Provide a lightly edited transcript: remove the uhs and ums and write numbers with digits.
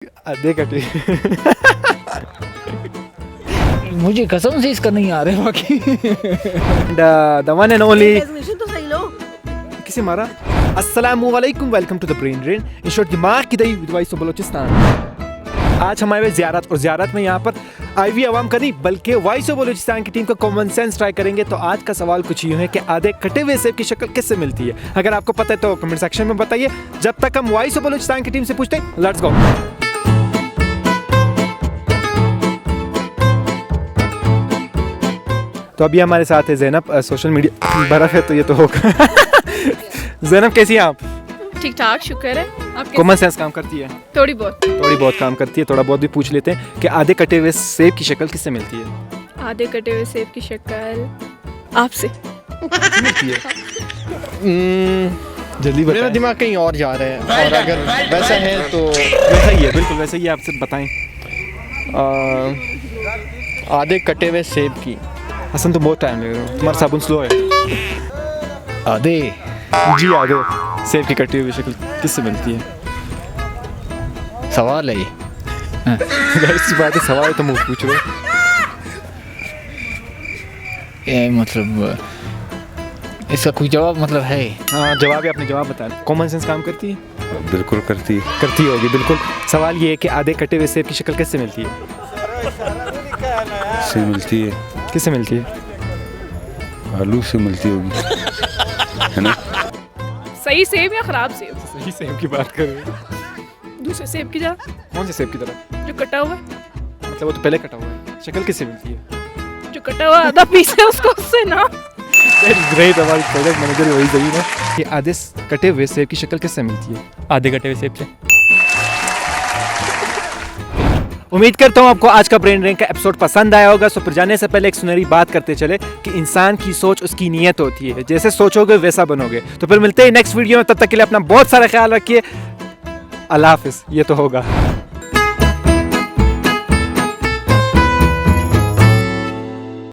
आधे कटे मुझे कसम से इसका नहीं आ रहा है बाकी द वन एंड ओनली तो सही लो। किसी मारा अस्सलामु अलैकुम, welcome to the brain drain. In short दिमाग की दही विद वॉइस ऑफ बलोचिस्तान। आज हमारे पास ज़ियारत और ज़ियारत में यहाँ पर आईवी अवाम का नहीं बल्कि वॉइस ऑफ बलोचिस्तान की टीम का कॉमन सेंस ट्राई करेंगे। तो आज का सवाल कुछ यूँ है कि आधे कटे हुए सेब की शक्ल किससे मिलती है? अगर आपको पता है तो कमेंट सेक्शन में बताइए। जब तक हम वॉइस ऑफ बलोचिस्तान की टीम से पूछते हैं, लेट्स गो। तो अभी हमारे साथ है ज़ैनब। सोशल मीडिया बर्फ़ है तो ये तो होगा ज़ैनब कैसी हैं आप? ठीक ठाक, शुक्र है। आप कॉमन सेंस काम करती है? थोड़ी बहुत काम करती है। थोड़ा बहुत भी पूछ लेते हैं कि आधे कटे हुए सेब की शक्ल किससे मिलती है? आधे कटे हुए सेब की शक्ल आपसे मिलती है। जल्दी मेरा बताएं। दिमाग कहीं और जा रहा है और अगर वैसा है तो वैसा ही है, बिल्कुल वैसा ही है। आपसे बताएं। आधे कटे हुए सेब की हसन तो बहुत टाइम ले रहे हो, तुम्हारा साबुन स्लो है। आधे जी आधे सेब की कटी हुई शक्ल किससे मिलती है? सवाल है ये। ऐसी बात है, सवाल तो मुझे पूछ रहे हो। ये मतलब इसका कोई जवाब मतलब है? हाँ जवाब है, आपने जवाब बताया। कॉमन सेंस काम करती है? बिल्कुल करती है। करती होगी बिल्कुल। सवाल ये है कि आधे कटे हुए सेब की शक्ल किससे मिलती है? से मिलती है, किससे मिलती है? आलू से मिलती होगी, है ना? सही सेब या खराब सेब? सही सेब की बात कर रहे हो। दूसरे सेब की जगह कौन से सेब की तरफ? जो कटा हुआ है, मतलब वो तो पहले कटा हुआ है। शक्ल किससे मिलती है? जो कटा हुआ आधा पीस है उसको उससे ना। ग्रेट, हमारी प्रोजेक्ट मैनेजर वही सही है कि आधे कटे हुए सेब की शक्ल किससे मिलती है? आधे कटे हुए सेब से। उम्मीद करता हूँ आपको आज का ब्रेन ड्रेन का एपिसोड पसंद आया होगा। सो पर जाने से पहले एक सुनहरी बात करते चले कि इंसान की सोच उसकी नीयत होती है, जैसे सोचोगे वैसा बनोगे। तो फिर मिलते हैं नेक्स्ट वीडियो में, तब तक के लिए अपना बहुत सारा ख्याल रखिए। अल्लाह हाफिज़। ये तो होगा।